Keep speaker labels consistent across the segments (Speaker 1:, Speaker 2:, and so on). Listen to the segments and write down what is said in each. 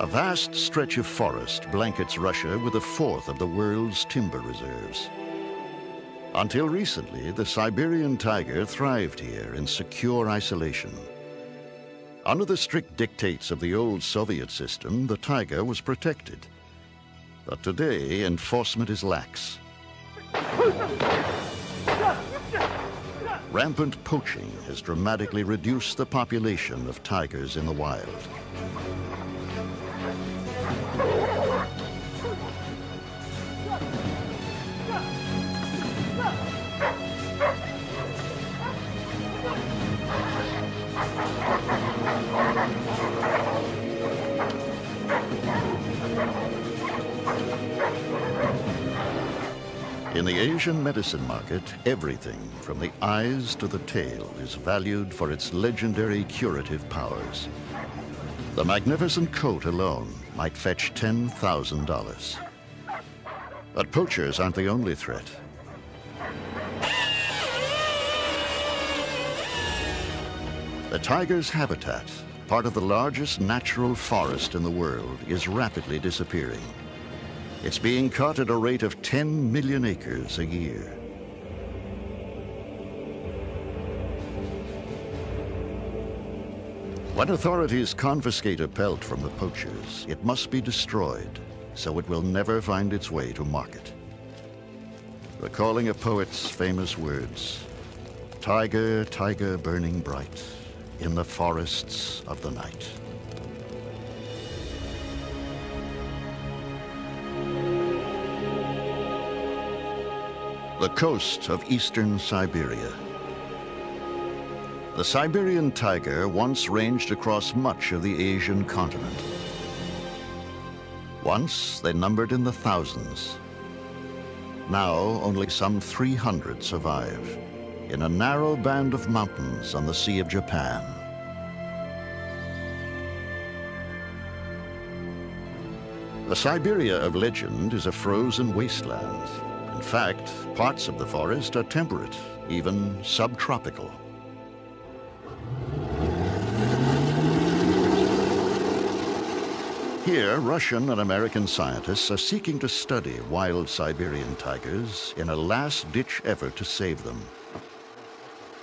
Speaker 1: A vast stretch of forest blankets Russia with a fourth of the world's timber reserves. Until recently, the Siberian tiger thrived here in secure isolation. Under the strict dictates of the old Soviet system, the tiger was protected. But today, enforcement is lax. Rampant poaching has dramatically reduced the population of tigers in the wild. In the Asian medicine market, everything from the eyes to the tail is valued for its legendary curative powers. The magnificent coat alone might fetch $10,000. But poachers aren't the only threat. The tiger's habitat, part of the largest natural forest in the world, is rapidly disappearing. It's being cut at a rate of 10 million acres a year. When authorities confiscate a pelt from the poachers, it must be destroyed, so it will never find its way to market. Recalling a poet's famous words, "Tiger, tiger burning bright in the forests of the night." The coast of eastern Siberia. The Siberian tiger once ranged across much of the Asian continent. Once, they numbered in the thousands. Now, only some 300 survive in a narrow band of mountains on the Sea of Japan. The Siberia of legend is a frozen wasteland. In fact, parts of the forest are temperate, even subtropical. Here, Russian and American scientists are seeking to study wild Siberian tigers in a last-ditch effort to save them.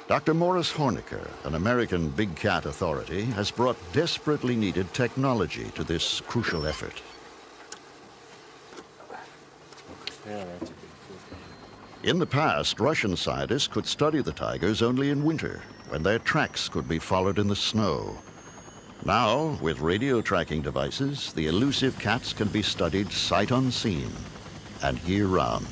Speaker 1: Dr. Morris Horniker, an American big cat authority, has brought desperately needed technology to this crucial effort. In the past, Russian scientists could study the tigers only in winter, when their tracks could be followed in the snow. Now, with radio tracking devices, the elusive cats can be studied sight unseen and year-round.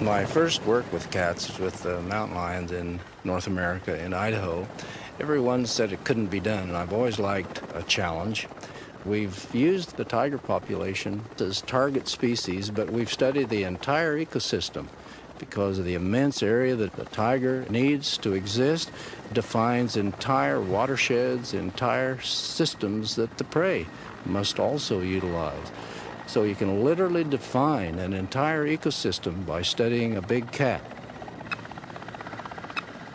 Speaker 2: My first work with cats with the mountain lions in North America, in Idaho, everyone said it couldn't be done, and I've always liked a challenge. We've used the tiger population as target species, but we've studied the entire ecosystem because of the immense area that the tiger needs to exist, defines entire watersheds, entire systems that the prey must also utilize. So you can literally define an entire ecosystem by studying a big cat.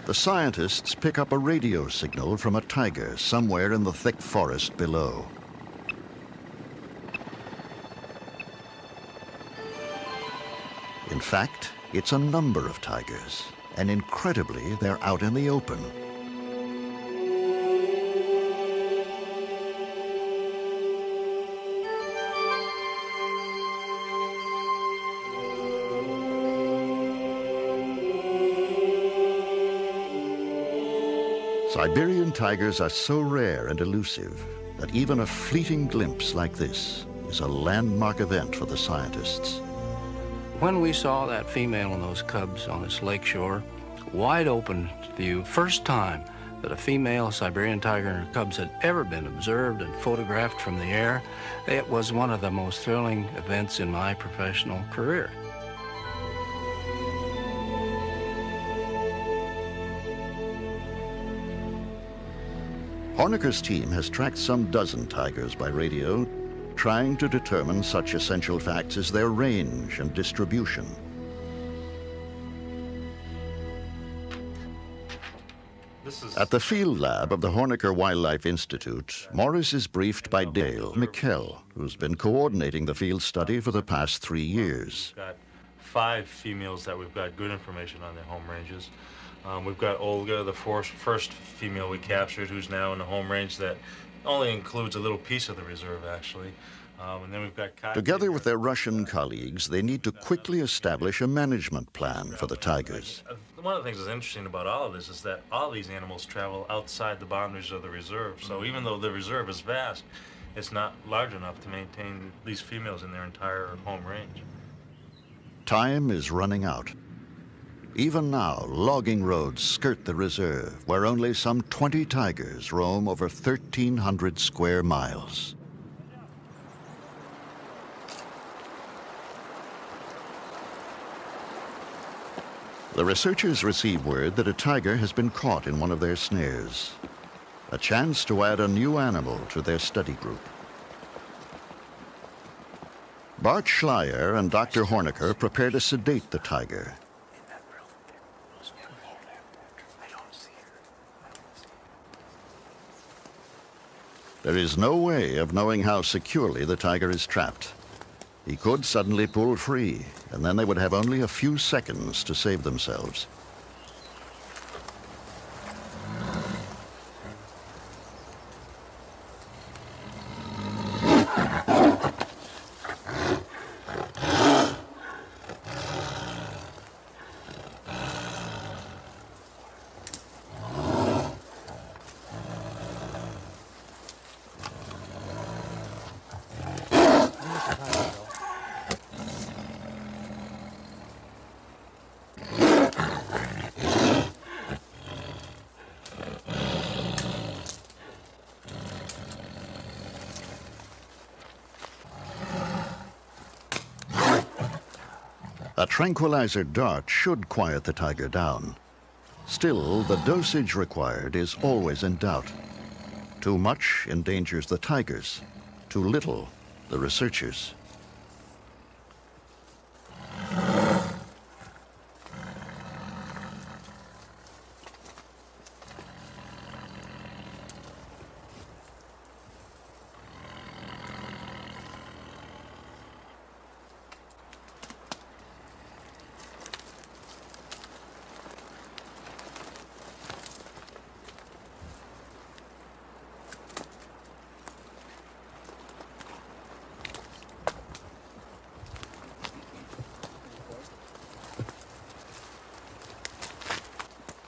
Speaker 1: The scientists pick up a radio signal from a tiger somewhere in the thick forest below. In fact, it's a number of tigers, and incredibly, they're out in the open. Siberian tigers are so rare and elusive that even a fleeting glimpse like this is a landmark event for the scientists.
Speaker 2: When we saw that female and those cubs on this lakeshore, wide open view, first time that a female Siberian tiger and her cubs had ever been observed and photographed from the air, it was one of the most thrilling events in my professional career.
Speaker 1: Horniker's team has tracked some dozen tigers by radio, trying to determine such essential facts as their range and distribution. At the field lab of the Hornecker Wildlife Institute, Morris is briefed by Dale McKell, who's been coordinating the field study for the past 3 years.
Speaker 3: We've got 5 females that we've got good information on their home ranges. We've got Olga, the first female we captured, who's now in the home range that only includes a little piece of the reserve, actually. And then we've got
Speaker 1: Together with their Russian colleagues, they need to quickly establish a management plan for the tigers.
Speaker 3: One of the things that's interesting about all of this is that all these animals travel outside the boundaries of the reserve. So even though the reserve is vast, it's not large enough to maintain these females in their entire home range.
Speaker 1: Time is running out. Even now, logging roads skirt the reserve, where only some 20 tigers roam over 1,300 square miles. The researchers receive word that a tiger has been caught in one of their snares. A chance to add a new animal to their study group. Bart Schleyer and Dr. Hornecker prepare to sedate the tiger. There is no way of knowing how securely the tiger is trapped. He could suddenly pull free, and then they would have only a few seconds to save themselves. A tranquilizer dart should quiet the tiger down. Still, the dosage required is always in doubt. Too much endangers the tigers, too little the researchers.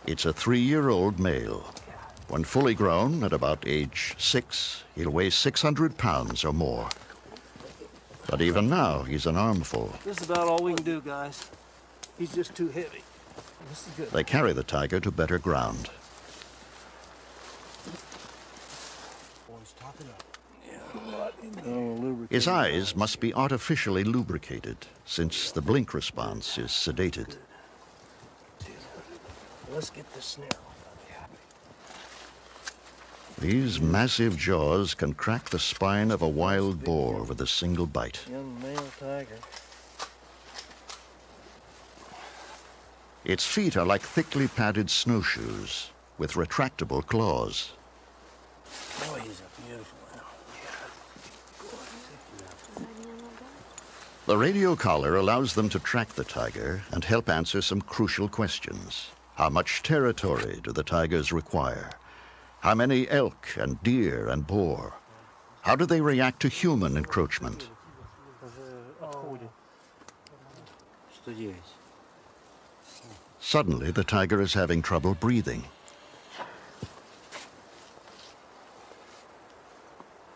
Speaker 1: It's a 3-year-old male. When fully grown, at about age 6, he'll weigh 600 pounds or more. But even now, he's an armful.
Speaker 4: This is about all we can do, guys. He's just too heavy. This is good.
Speaker 1: They carry the tiger to better ground.
Speaker 4: Boys, top it up.
Speaker 1: His eyes must be artificially lubricated, since the blink response is sedated.
Speaker 4: Let's get this snare off.
Speaker 1: These massive jaws can crack the spine of a wild boar with a single bite.
Speaker 4: Young male tiger.
Speaker 1: Its feet are like thickly padded snowshoes with retractable claws.
Speaker 4: Oh, he's a beautiful animal.
Speaker 1: The radio collar allows them to track the tiger and help answer some crucial questions. How much territory do the tigers require? How many elk and deer and boar? How do they react to human encroachment? Suddenly, the tiger is having trouble breathing.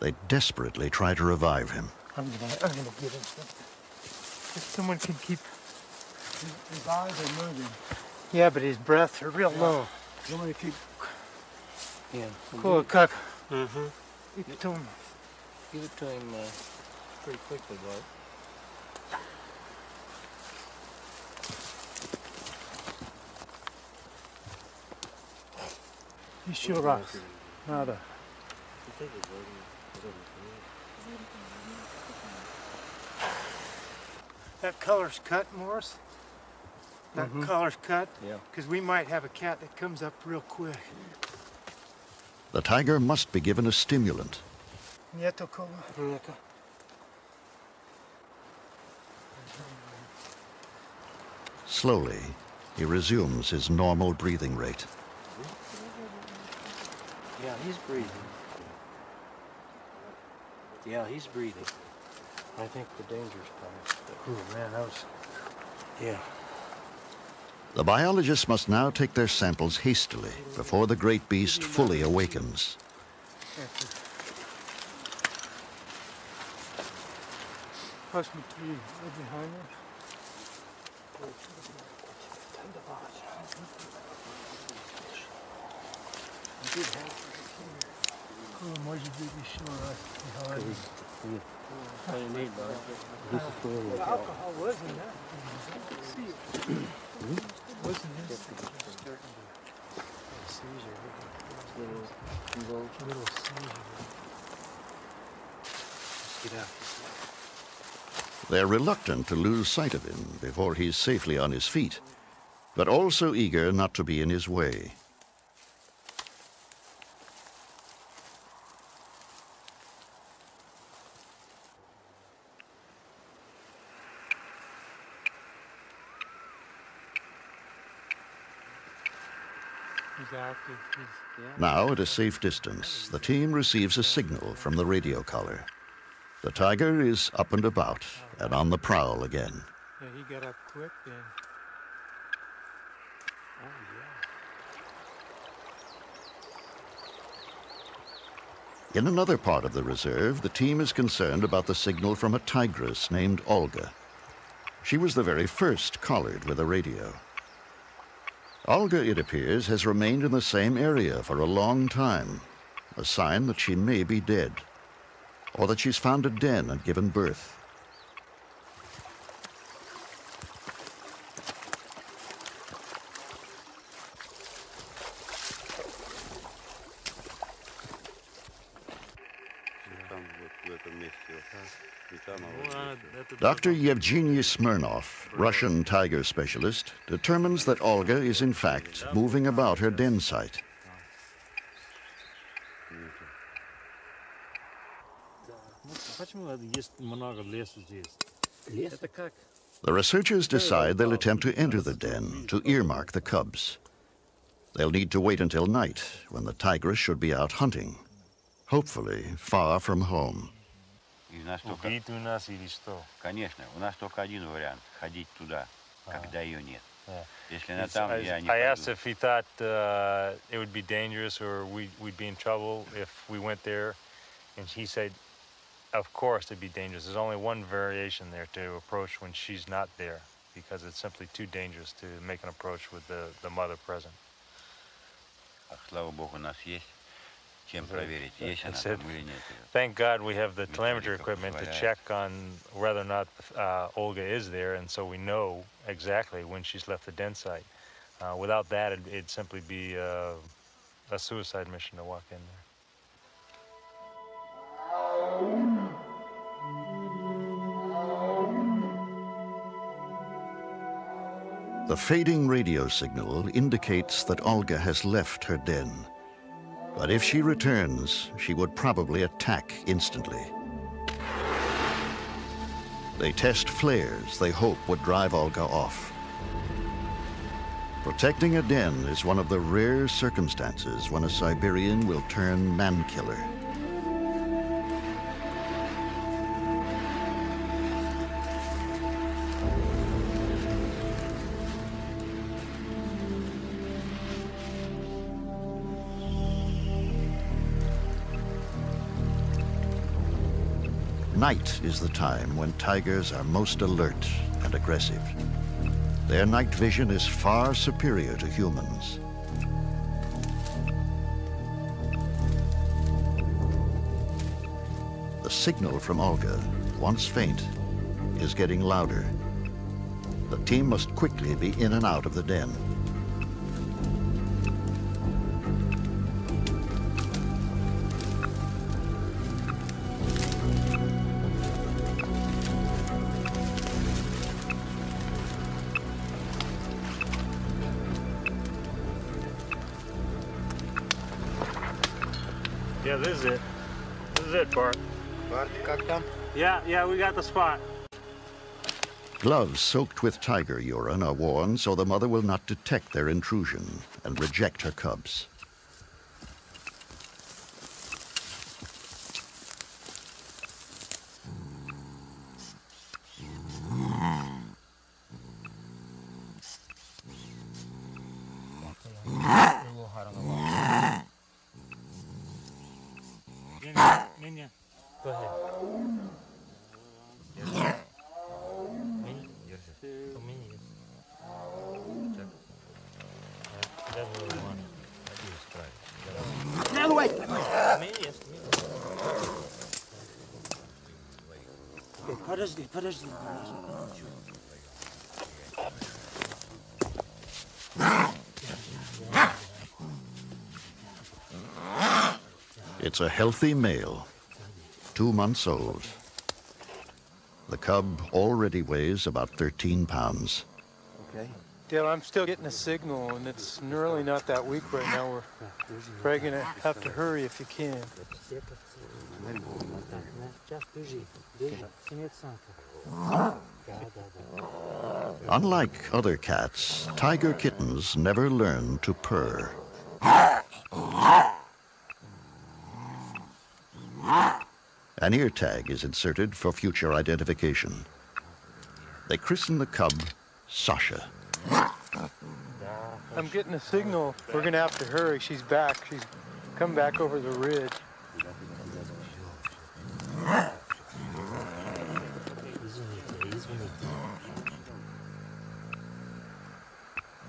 Speaker 1: They desperately try to revive him.
Speaker 4: I'm gonna get him something. If someone can keep his eyes are moving. Yeah, but his breaths are real low. You want to keep. Yeah. Cool, cock. Mm-hmm. Give it to him. Give it to him pretty quickly, bud. Еще раз. Надо. That color's cut, Morris. that collar's cut.
Speaker 2: Yeah.
Speaker 4: Because we might have a cat that comes up real quick.
Speaker 1: The tiger must be given a stimulant.
Speaker 4: Nieto cola.
Speaker 1: Slowly, he resumes his normal breathing rate.
Speaker 2: Yeah, he's breathing. Yeah, he's breathing. I think the danger's passed.
Speaker 4: Oh man, that was...
Speaker 2: Yeah.
Speaker 1: The biologists must now take their samples hastily before the great beast fully awakens.
Speaker 4: Pass me three right behind her. Oh, може быть еще раз. Alcohol wasn't that. Wasn't this starting to seizure? Little seizure. Let's get out.
Speaker 1: They're reluctant to lose sight of him before he's safely on his feet, but also eager not to be in his way.
Speaker 4: He's active.
Speaker 1: Now, at a safe distance, the team receives a signal from the radio collar. The tiger is up and about and on the prowl again.
Speaker 4: Yeah, he got up quick then.
Speaker 1: In another part of the reserve, the team is concerned about the signal from a tigress named Olga. She was the very first collared with a radio. Olga, it appears, has remained in the same area for a long time, a sign that she may be dead, or that she's found a den and given birth. Dr. Yevgeny Smirnov, Russian tiger specialist, determines that Olga is in fact moving about her den site. The researchers decide they'll attempt to enter the den to earmark the cubs. They'll need to wait until night, when the tigress should be out hunting, hopefully far from home.
Speaker 3: Убить у нас или что?
Speaker 5: Конечно, у нас только один вариант – ходить туда, когда ее нет. Если она там, я не
Speaker 3: I
Speaker 5: пойду.
Speaker 3: asked if he thought it would be dangerous or we'd be in trouble if we went there, and he said, of course it'd be dangerous. There's only one variation there to approach when she's not there, because it's simply too dangerous to make an approach with the mother present.
Speaker 5: Слава Богу, у нас есть чем проверить, есть она там или нет.
Speaker 3: Thank God we have the telemetry equipment to check on whether or not Olga is there, and so we know exactly when she's left the den site. Without that, it'd simply be a suicide mission to walk in there.
Speaker 1: The fading radio signal indicates that Olga has left her den. But if she returns, she would probably attack instantly. They test flares they hope would drive Olga off. Protecting a den is one of the rare circumstances when a Siberian will turn man-killer. Night is the time when tigers are most alert and aggressive. Their night vision is far superior to humans. The signal from Olga, once faint, is getting louder. The team must quickly be in and out of the den.
Speaker 3: Yeah, this is it. This is it, Bart.
Speaker 2: Bart, как там?
Speaker 3: Yeah, we got the spot.
Speaker 1: Gloves soaked with tiger urine are worn so the mother will not detect their intrusion and reject her cubs.
Speaker 3: Go ahead. Подожди.
Speaker 1: It's a healthy male, 2 months old. The cub already weighs about 13 pounds.
Speaker 4: Okay. Dale, I'm still getting a signal, and it's really not that weak right now. We're probably going to have to hurry if you can.
Speaker 1: Unlike other cats, tiger kittens never learn to purr. An ear tag is inserted for future identification. They christen the cub Sasha.
Speaker 4: I'm getting a signal. We're going to have to hurry. She's back. She's come back over the ridge.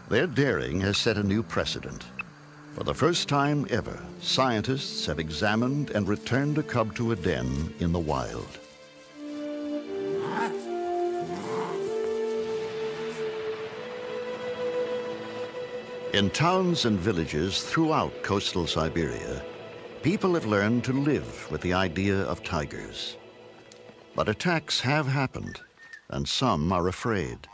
Speaker 1: Their daring has set a new precedent. For the first time ever, scientists have examined and returned a cub to a den in the wild. In towns and villages throughout coastal Siberia, people have learned to live with the idea of tigers. But attacks have happened, and some are afraid.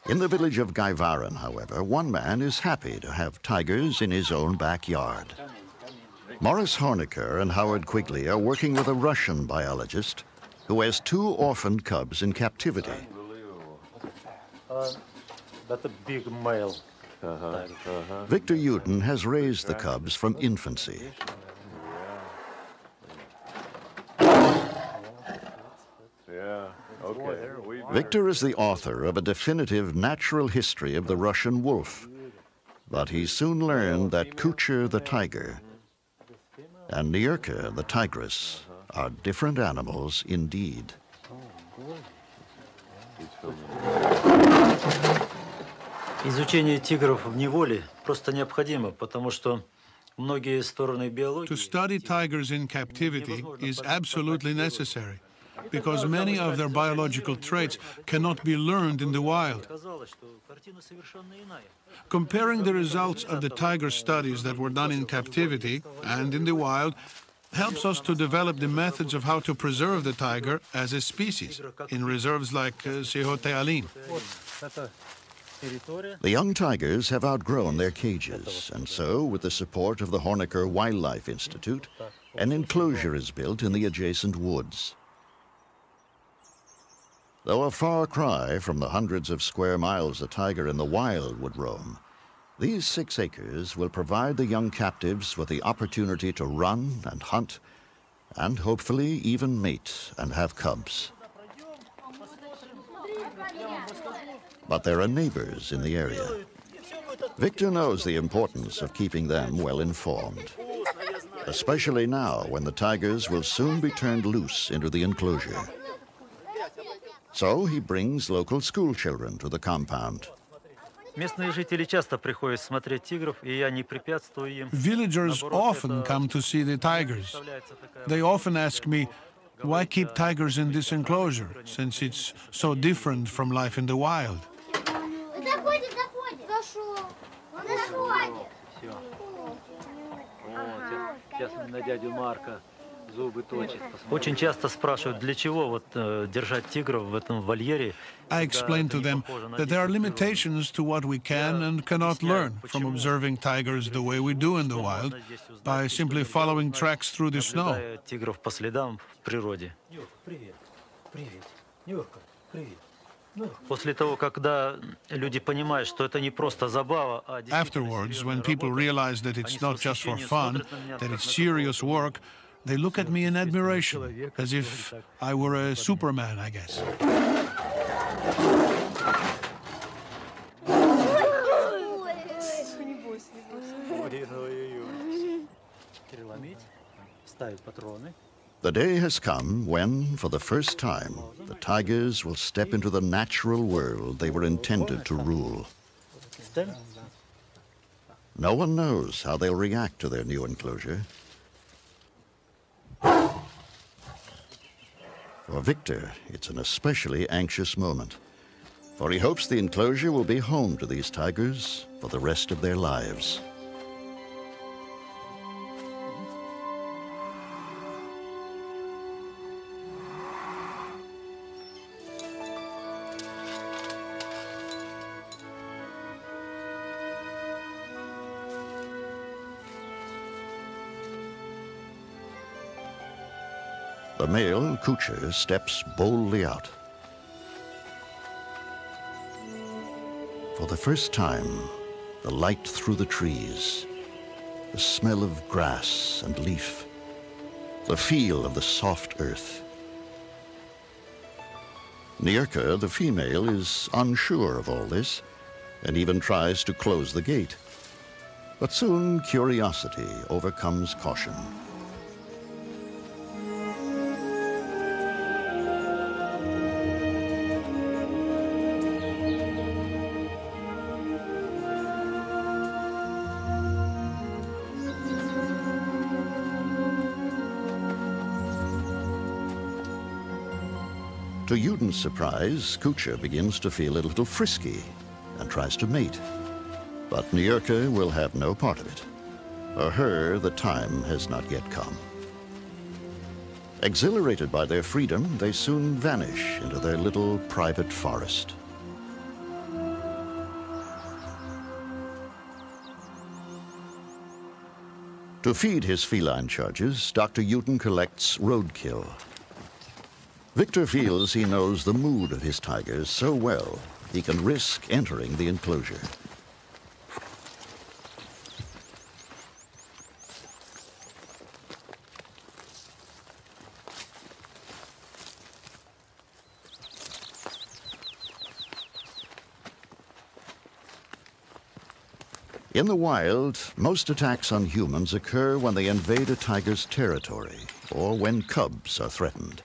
Speaker 1: In the village of Gaivaran, however, one man is happy to have tigers in his own backyard. Morris Horniker and Howard Quigley are working with a Russian biologist who has 2 orphaned cubs in captivity.
Speaker 3: That's a big male.
Speaker 1: Victor Uden has raised the cubs from infancy. Victor is the author of a definitive natural history of the Russian wolf. But he soon learned that Kucher the tiger and Nyurka the tigress are different animals indeed.
Speaker 6: Изучение тигров в неволе просто необходимо, потому что многие стороны биологии...
Speaker 7: To study tigers in captivity is absolutely necessary, because many of their biological traits cannot be learned in the wild. Comparing the results of the tiger studies that were done in captivity and in the wild helps us to develop the methods of how to preserve the tiger as a species in reserves like Sihote-Alin.
Speaker 1: The young tigers have outgrown their cages, and so, with the support of the Horniker Wildlife Institute, an enclosure is built in the adjacent woods. Though a far cry from the hundreds of square miles a tiger in the wild would roam, these 6 acres will provide the young captives with the opportunity to run and hunt, and hopefully even mate and have cubs. But there are neighbors in the area. Victor knows the importance of keeping them well informed, especially now when the tigers will soon be turned loose into the enclosure. So he brings local school children to the compound.
Speaker 6: Местные жители часто приходят смотреть тигров, и я не препятствую им.
Speaker 7: Villagers often come to see the tigers. They often ask me, why keep tigers in this enclosure, since it's so different from life in the wild?
Speaker 6: Сейчас на дядю Марка Очень часто спрашивают, для чего вот держать тигров в этом вольере.
Speaker 7: I explained to them that there are limitations to what we can and cannot learn from observing tigers the way we do in the wild by simply following tracks through the snow.
Speaker 6: Тигров по следам в природе. После того, когда люди понимают, что это не просто забава, а
Speaker 7: Afterwards, when people realize that it's not just for fun, that it's serious work, they look at me in admiration, as if I were a Superman, I guess.
Speaker 1: The day has come when, for the first time, the tigers will step into the natural world they were intended to rule. No one knows how they'll react to their new enclosure. For Victor, it's an especially anxious moment, for he hopes the enclosure will be home to these tigers for the rest of their lives. The male, Kucher, steps boldly out. For the first time, the light through the trees, the smell of grass and leaf, the feel of the soft earth. Nierka, the female, is unsure of all this and even tries to close the gate. But soon curiosity overcomes caution. To Yuden's surprise, Kucher begins to feel a little frisky and tries to mate. But Nierka will have no part of it. For her, the time has not yet come. Exhilarated by their freedom, they soon vanish into their little private forest. To feed his feline charges, Dr. Yuden collects roadkill. Victor feels he knows the mood of his tigers so well, he can risk entering the enclosure. In the wild, most attacks on humans occur when they invade a tiger's territory or when cubs are threatened.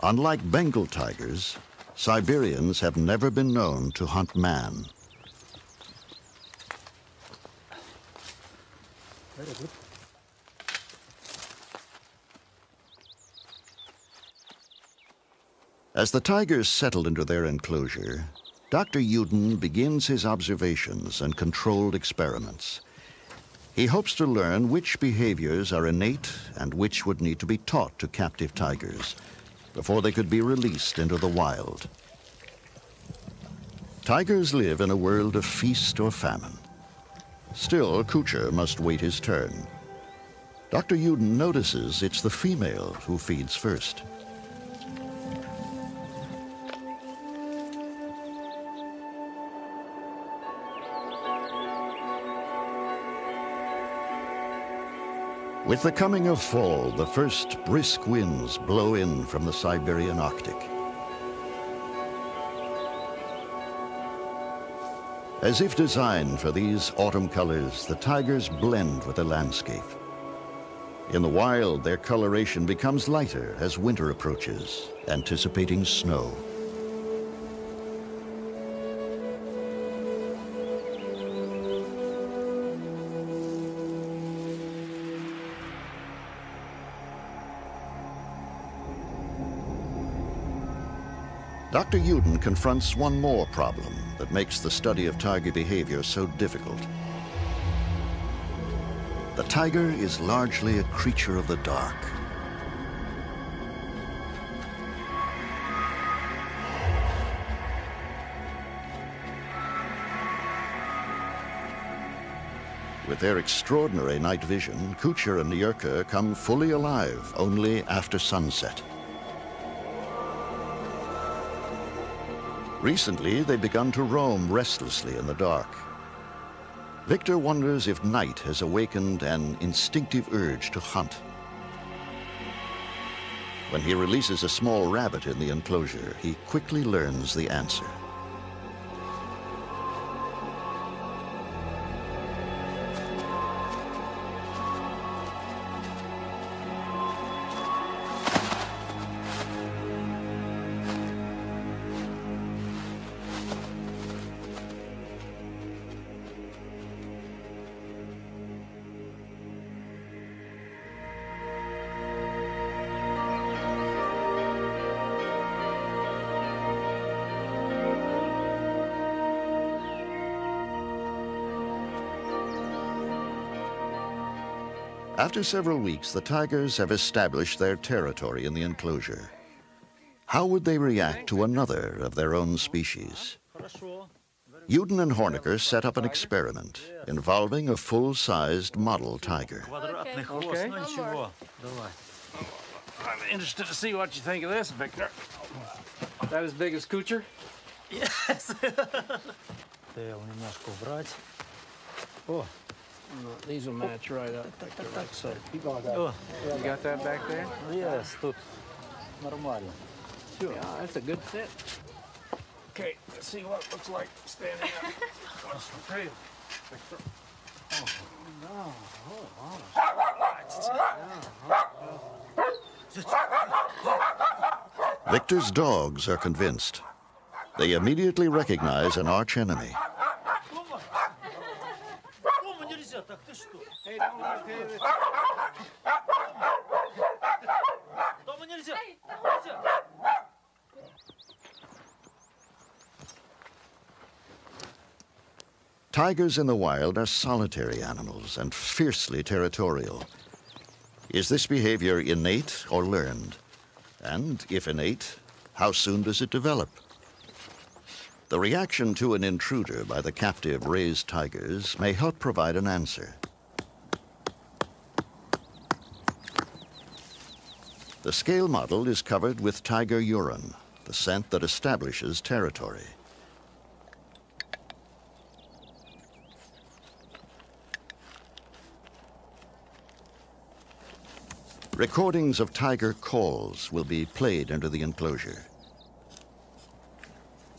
Speaker 1: Unlike Bengal tigers, Siberians have never been known to hunt man. As the tigers settle into their enclosure, Dr. Yuden begins his observations and controlled experiments. He hopes to learn which behaviors are innate and which would need to be taught to captive tigers before they could be released into the wild. Tigers live in a world of feast or famine. Still, Kucher must wait his turn. Dr. Yuden notices it's the female who feeds first. With the coming of fall, the first brisk winds blow in from the Siberian Arctic. As if designed for these autumn colors, the tigers blend with the landscape. In the wild, their coloration becomes lighter as winter approaches, anticipating snow. Dr. Yuden confronts one more problem that makes the study of tiger behavior so difficult. The tiger is largely a creature of the dark, With their extraordinary night vision, Kuchar and Nyurka come fully alive only after sunset. Recently, they've begun to roam restlessly in the dark. Victor wonders if night has awakened an instinctive urge to hunt. When he releases a small rabbit in the enclosure, he quickly learns the answer. After several weeks, the tigers have established their territory in the enclosure. How would they react to another of their own species? Uden and Hornecker set up an experiment involving a full-sized model tiger.
Speaker 2: Okay. I'm interested to see what you think of this, Victor. That as big as Kuchar?
Speaker 6: Yes.
Speaker 2: These will match right up, Victor, like so. You got that back there?
Speaker 6: Yes, тут нормально.
Speaker 2: Sure. Yeah, that's a good fit. Okay, let's see what it looks like standing up. Across the trail, Victor.
Speaker 1: Victor's dogs are convinced. They immediately recognize an archenemy.
Speaker 2: Hey, don't look at it.
Speaker 1: Tigers in the wild are solitary animals and fiercely territorial. Is this behavior innate or learned? And if innate, how soon does it develop? The reaction to an intruder by the captive raised tigers may help provide an answer. The scale model is covered with tiger urine, the scent that establishes territory. Recordings of tiger calls will be played into the enclosure.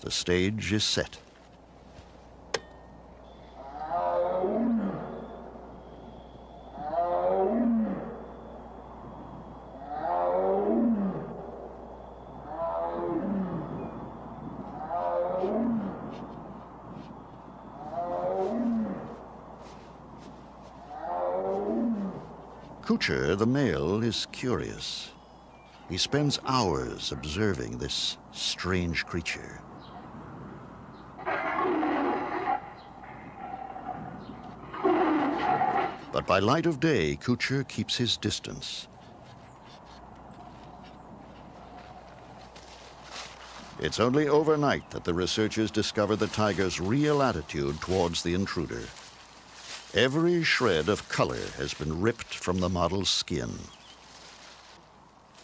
Speaker 1: The stage is set. Kuchar, the male, is curious. He spends hours observing this strange creature. But by light of day, Kuchar keeps his distance. It's only overnight that the researchers discover the tiger's real attitude towards the intruder. Every shred of color has been ripped from the model's skin.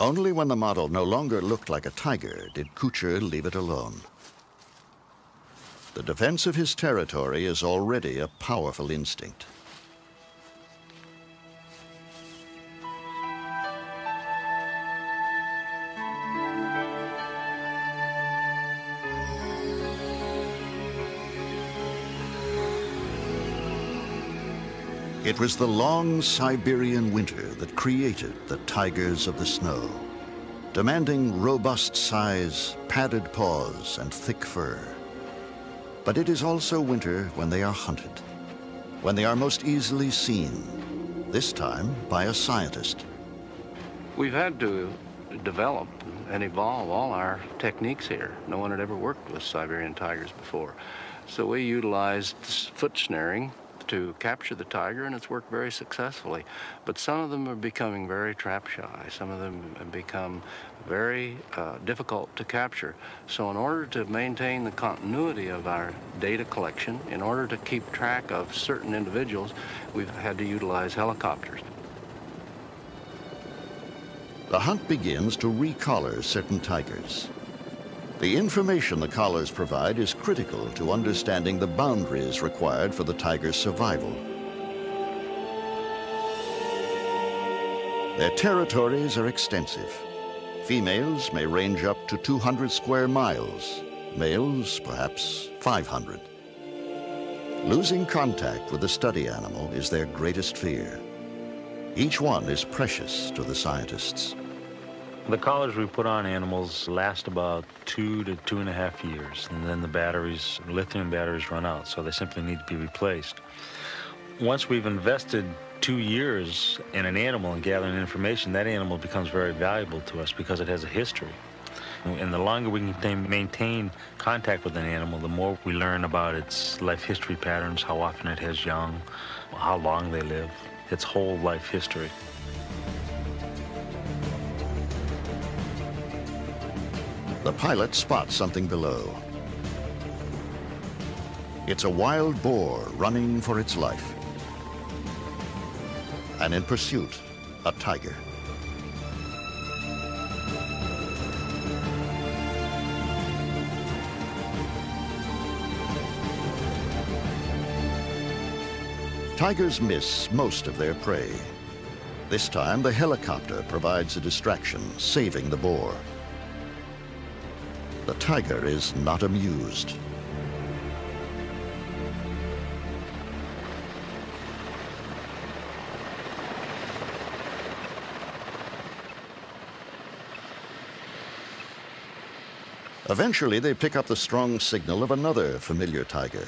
Speaker 1: Only when the model no longer looked like a tiger did Kuchar leave it alone. The defense of his territory is already a powerful instinct. It was the long Siberian winter that created the tigers of the snow, demanding robust size, padded paws, and thick fur. But it is also winter when they are hunted, when they are most easily seen, this time by a scientist.
Speaker 2: We've had to develop and evolve all our techniques here. No one had ever worked with Siberian tigers before. So we utilized foot snaring to capture the tiger, and it's worked very successfully. But some of them are becoming very trap shy. Some of them have become very difficult to capture. So in order to maintain the continuity of our data collection, in order to keep track of certain individuals, we've had to utilize helicopters.
Speaker 1: The hunt begins to recollar certain tigers. The information the collars provide is critical to understanding the boundaries required for the tiger's survival. Their territories are extensive. Females may range up to 200 square miles, males perhaps 500. Losing contact with the study animal is their greatest fear. Each one is precious to the scientists.
Speaker 3: The collars we put on animals last about 2 to 2.5 years, and then the batteries, lithium batteries, run out, so they simply need to be replaced. Once we've invested 2 years in an animal and gathering information, that animal becomes very valuable to us because it has a history. And the longer we can maintain contact with an animal, the more we learn about its life history patterns, how often it has young, how long they live, its whole life history.
Speaker 1: The pilot spots something below. It's a wild boar running for its life. And in pursuit, a tiger. Tigers miss most of their prey. This time, the helicopter provides a distraction, saving the boar. The tiger is not amused. Eventually, they pick up the strong signal of another familiar tiger.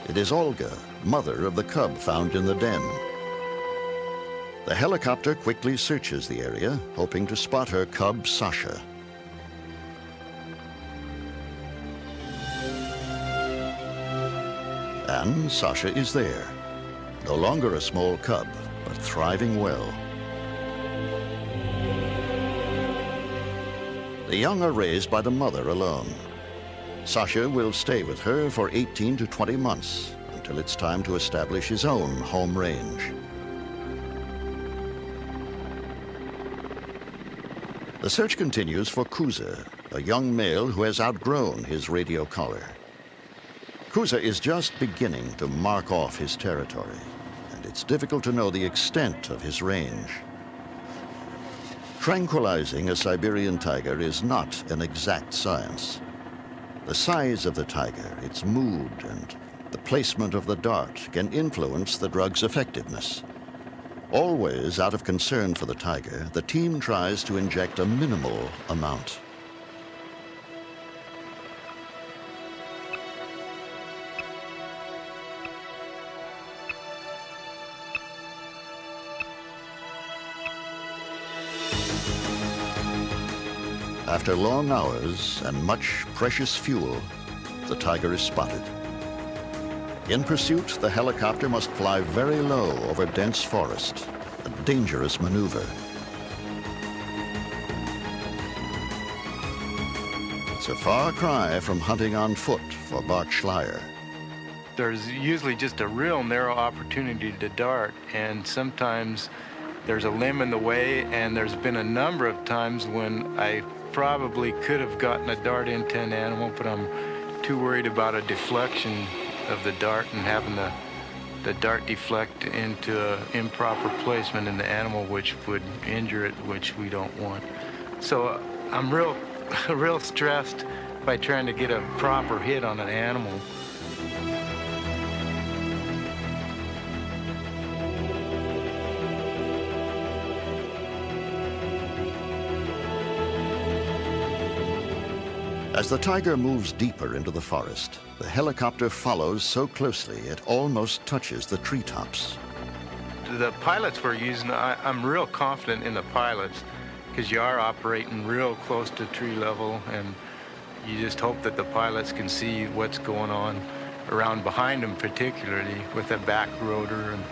Speaker 1: It is Olga, mother of the cub found in the den. The helicopter quickly searches the area, hoping to spot her cub, Sasha. And Sasha is there. No longer a small cub, but thriving well. The young are raised by the mother alone. Sasha will stay with her for 18 to 20 months until it's time to establish his own home range. The search continues for Kuza, a young male who has outgrown his radio collar. Kuza is just beginning to mark off his territory, and it's difficult to know the extent of his range. Tranquilizing a Siberian tiger is not an exact science. The size of the tiger, its mood, and the placement of the dart can influence the drug's effectiveness. Always out of concern for the tiger, the team tries to inject a minimal amount. After long hours and much precious fuel, the tiger is spotted. In pursuit, the helicopter must fly very low over dense forest, a dangerous maneuver. It's a far cry from hunting on foot for Bart Schleyer.
Speaker 8: There's usually just a real narrow opportunity to dart, and sometimes there's a limb in the way, and there's been a number of times when I probably could have gotten a dart into an animal, but I'm too worried about a deflection of the dart and having the dart deflect into an improper placement in the animal, which would injure it, which we don't want. So I'm real stressed by trying to get a proper hit on an animal.
Speaker 1: As the tiger moves deeper into the forest, the helicopter follows so closely it almost touches the treetops.
Speaker 8: The pilots we're using, I'm real confident in the pilots, because you are operating real close to tree level, and you just hope that the pilots can see what's going on around behind them, particularly with that back rotor. And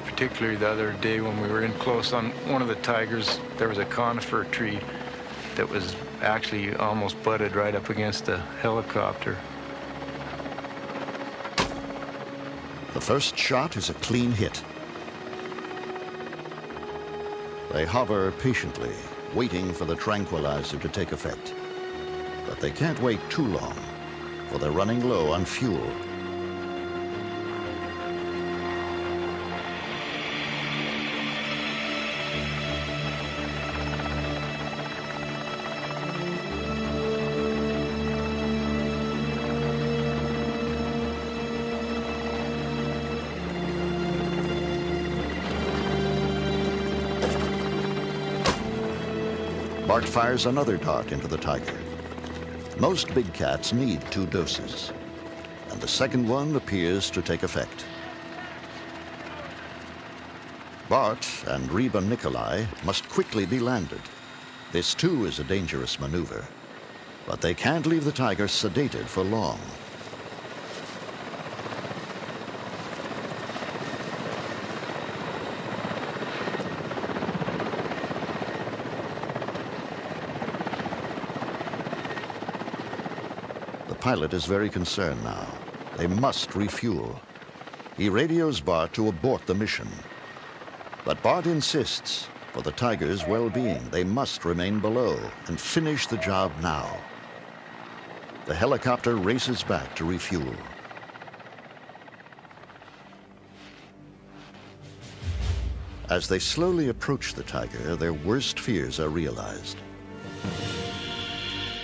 Speaker 8: particularly the other day when we were in close on one of the Tigers, there was a conifer tree that was actually almost butted right up against the helicopter.
Speaker 1: The first shot is a clean hit. They hover patiently, waiting for the tranquilizer to take effect. But they can't wait too long, for they're running low on fuel. Bart fires another dart into the Tiger. Most big cats need 2 doses, and the second one appears to take effect. Bart and Reba Nikolai must quickly be landed. This too is a dangerous maneuver, but they can't leave the Tiger sedated for long. The pilot is very concerned now. They must refuel. He radios Bart to abort the mission. But Bart insists, for the Tiger's well-being, they must remain below and finish the job now. The helicopter races back to refuel. As they slowly approach the Tiger, their worst fears are realized.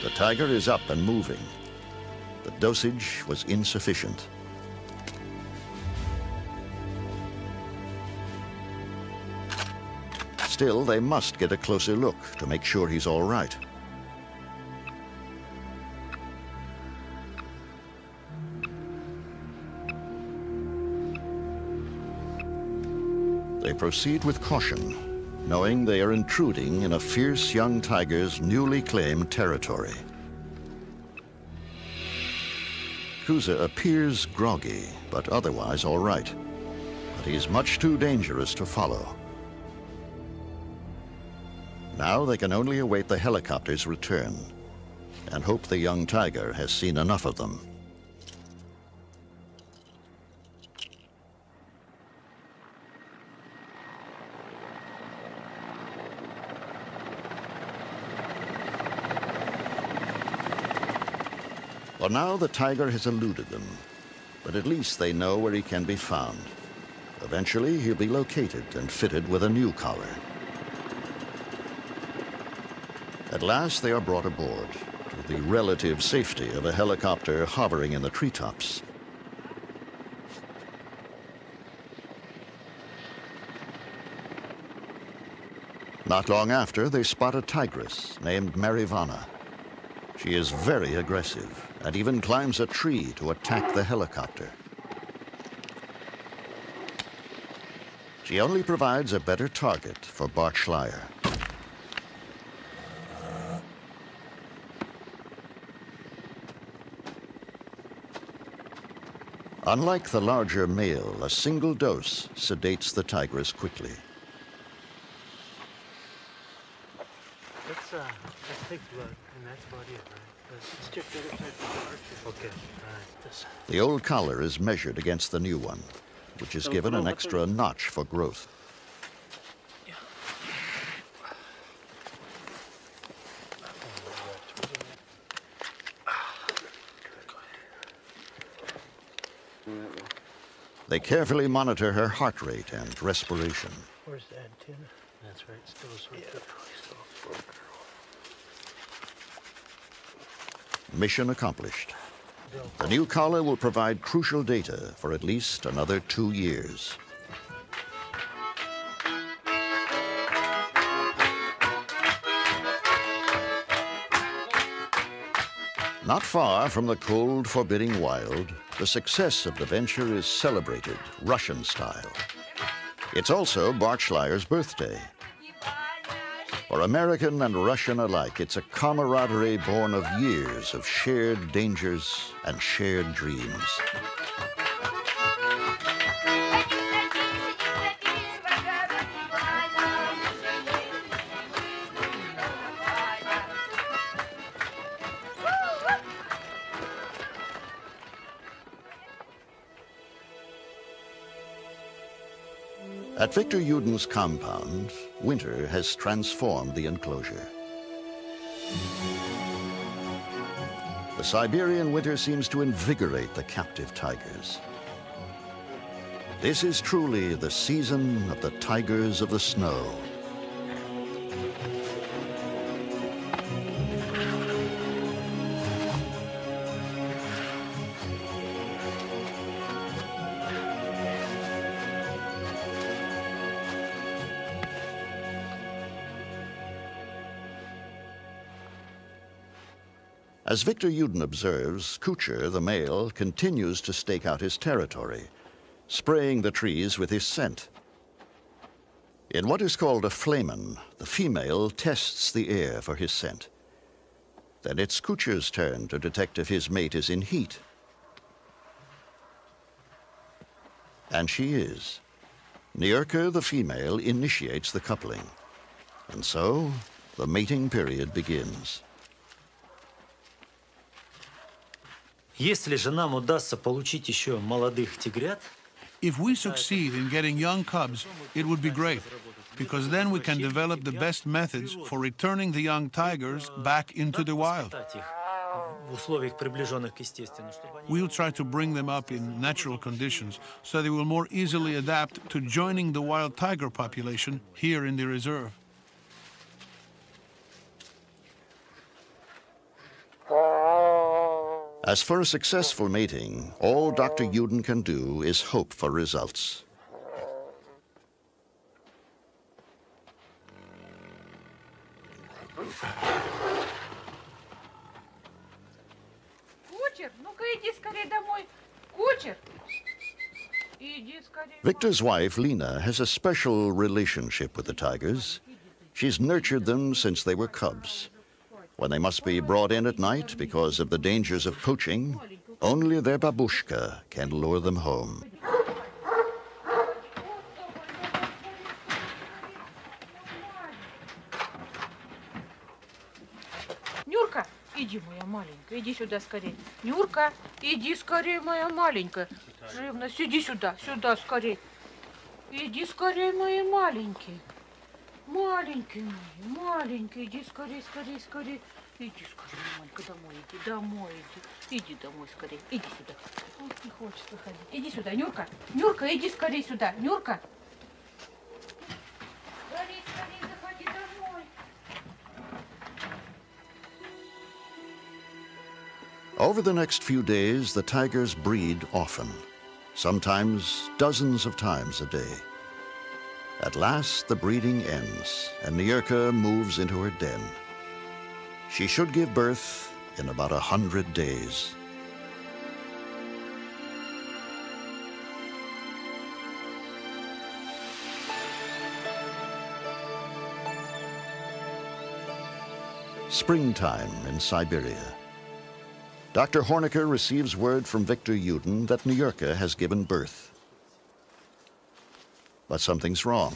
Speaker 1: The Tiger is up and moving. The dosage was insufficient. Still, they must get a closer look to make sure he's all right. They proceed with caution, knowing they are intruding in a fierce young tiger's newly claimed territory. Kuza appears groggy, but otherwise all right. But he's much too dangerous to follow. Now they can only await the helicopter's return and hope the young tiger has seen enough of them. Well, now the tiger has eluded them, but at least they know where he can be found. Eventually, he'll be located and fitted with a new collar. At last, they are brought aboard, to the relative safety of a helicopter hovering in the treetops. Not long after, they spot a tigress named Marivana. She is very aggressive and even climbs a tree to attack the helicopter. She only provides a better target for Bart Schleyer. Unlike the larger male, a single dose sedates the tigress quickly.
Speaker 4: Let's take blood, and that's about it, right? Let's check the other type of blood. Okay, all right. This.
Speaker 1: The old collar is measured against the new one, which is given an extra notch for growth.
Speaker 4: Yeah.
Speaker 1: They carefully monitor her heart rate and respiration.
Speaker 4: Where's the antenna? That's right, still sort of.
Speaker 1: Mission accomplished. The new collar will provide crucial data for at least another 2 years. Not far from the cold, forbidding wild, the success of the venture is celebrated Russian style. It's also Bart Schleyer's birthday. For American and Russian alike, it's a camaraderie born of years of shared dangers and shared dreams. At Victor Yuden's compound, winter has transformed the enclosure. The Siberian winter seems to invigorate the captive tigers. This is truly the season of the tigers of the snow. As Victor Yuden observes, Kucher, the male, continues to stake out his territory, spraying the trees with his scent. In what is called a flamen, the female tests the air for his scent. Then it's Kucher's turn to detect if his mate is in heat. And she is. Niurka, the female, initiates the coupling. And so, the mating period begins.
Speaker 6: Если же нам удастся получить еще молодых тигрят,
Speaker 7: If we succeed in getting young cubs, it would be great, because then we can develop the best methods for returning the young tigers back into the wild.
Speaker 6: испытать их в условиях, приближенных к естественным, чтобы они...
Speaker 7: We'll try to bring them up in natural conditions so they will more easily adapt to joining the wild tiger population here in the reserve.
Speaker 1: As for a successful mating, all Dr. Yuden can do is hope for results.
Speaker 9: Кучер, ну-ка иди скорее домой. Кучер, иди скорее.
Speaker 1: Victor's wife, Lena, has a special relationship with the tigers. She's nurtured them since they were cubs. When they must be brought in at night because of the dangers of poaching, only their babushka can lure them home.
Speaker 9: Нюрка, иди, моя маленькая, иди сюда скорее. Нюрка, иди скорее, моя маленькая. Живность, иди сюда, сюда скорее. Иди скорее, мои маленькие. Маленький мой, маленький, иди скорее, скорее, скорее. Иди скорее, маленькая, домой иди, домой иди. Иди домой скорее, иди сюда. Он не хочет выходить. Иди сюда, Нюрка. Нюрка, иди скорее сюда, Нюрка. Скорее, скорее, заходи домой.
Speaker 1: Over the next few days, the tigers breed often, sometimes dozens of times a day. At last, the breeding ends, and Niurka moves into her den. She should give birth in about 100 days. Springtime in Siberia. Dr. Hornecker receives word from Victor Yuden that Niurka has given birth. But something's wrong.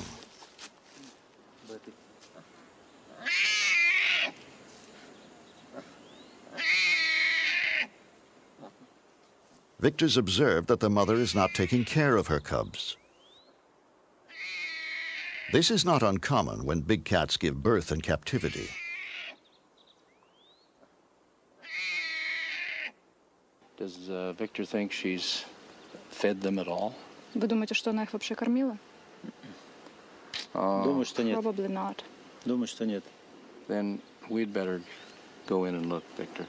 Speaker 1: Victor's observed that the mother is not taking care of her cubs. This is not uncommon when big cats give birth in captivity.
Speaker 2: Does Victor think she's fed them at all?
Speaker 10: Вы думаете, что она их вообще кормила?
Speaker 6: Думаю, что нет.
Speaker 10: Probably not.
Speaker 6: Думаю, что нет.
Speaker 2: Then we'd better go in and look, Victor.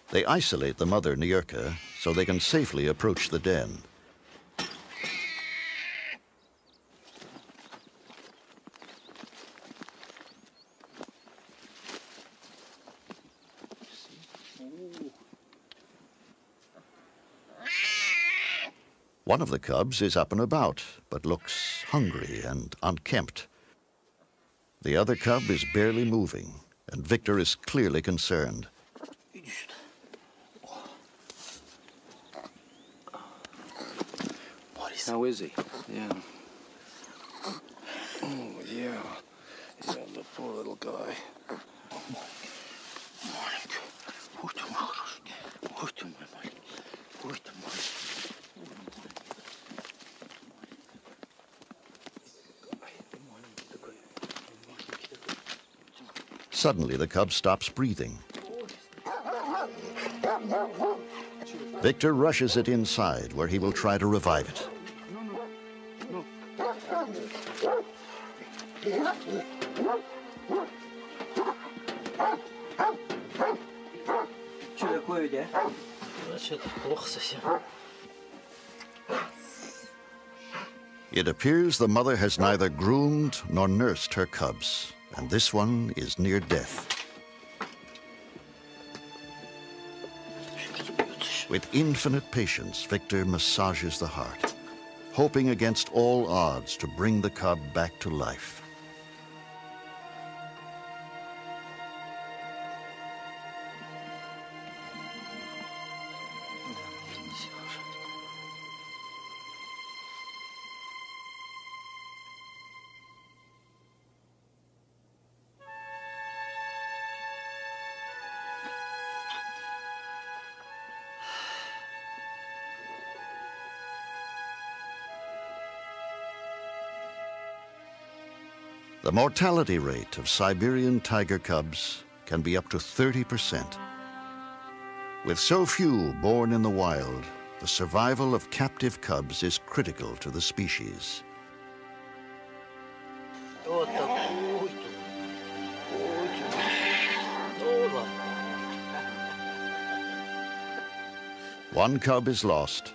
Speaker 1: They isolate the mother, Niurka, so they can safely approach the den. One of the cubs is up and about, but looks hungry and unkempt. The other cub is barely moving, and Victor is clearly concerned.
Speaker 2: How is he? Yeah. Oh, yeah. Yeah, the poor little guy.
Speaker 1: Suddenly, the cub stops breathing. Victor rushes it inside, where he will try to revive it. It appears the mother has neither groomed nor nursed her cubs, and this one is near death. With infinite patience, Victor massages the heart, hoping against all odds to bring the cub back to life. The mortality rate of Siberian tiger cubs can be up to 30%. With so few born in the wild, the survival of captive cubs is critical to the species. One cub is lost,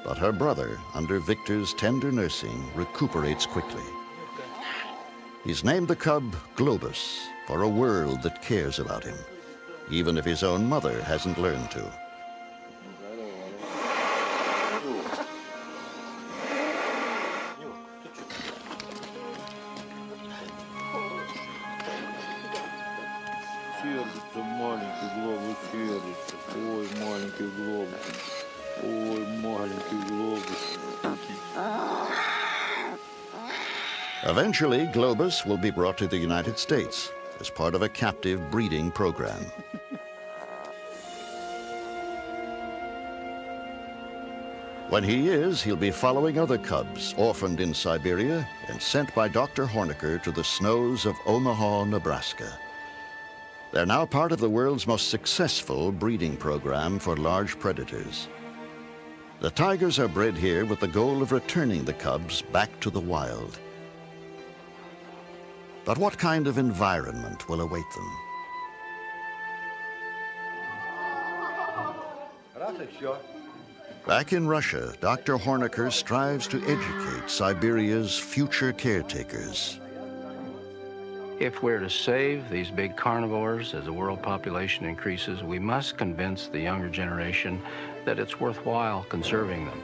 Speaker 1: but her brother, under Victor's tender nursing, recuperates quickly. He's named the cub Globus for a world that cares about him, even if his own mother hasn't learned to. Eventually, Globus will be brought to the United States as part of a captive breeding program. When he is, he'll be following other cubs orphaned in Siberia and sent by Dr. Hornecker to the snows of Omaha, Nebraska. They're now part of the world's most successful breeding program for large predators. The tigers are bred here with the goal of returning the cubs back to the wild. But what kind of environment will await them? Back in Russia, Dr. Hornecker strives to educate Siberia's future caretakers.
Speaker 2: If we're to save these big carnivores as the world population increases, we must convince the younger generation that it's worthwhile conserving them.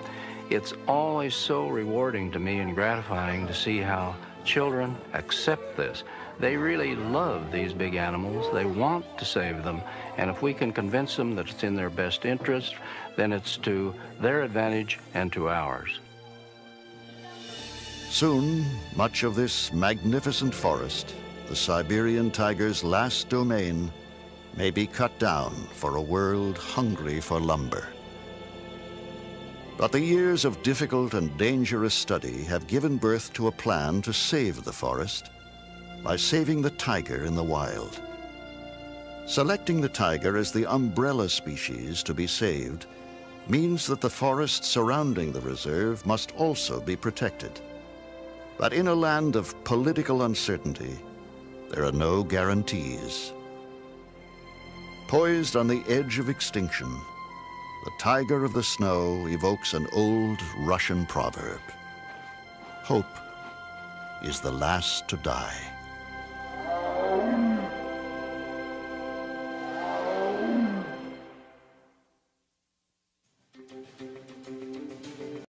Speaker 2: It's always so rewarding to me and gratifying to see how children accept this. They really love these big animals. They want to save them. And if we can convince them that it's in their best interest, then it's to their advantage and to ours.
Speaker 1: Soon, much of this magnificent forest, the Siberian tiger's last domain, may be cut down for a world hungry for lumber. But the years of difficult and dangerous study have given birth to a plan to save the forest by saving the tiger in the wild. Selecting the tiger as the umbrella species to be saved means that the forests surrounding the reserve must also be protected. But in a land of political uncertainty, there are no guarantees. Poised on the edge of extinction, the tiger of the snow evokes an old Russian proverb. Hope is the last to die.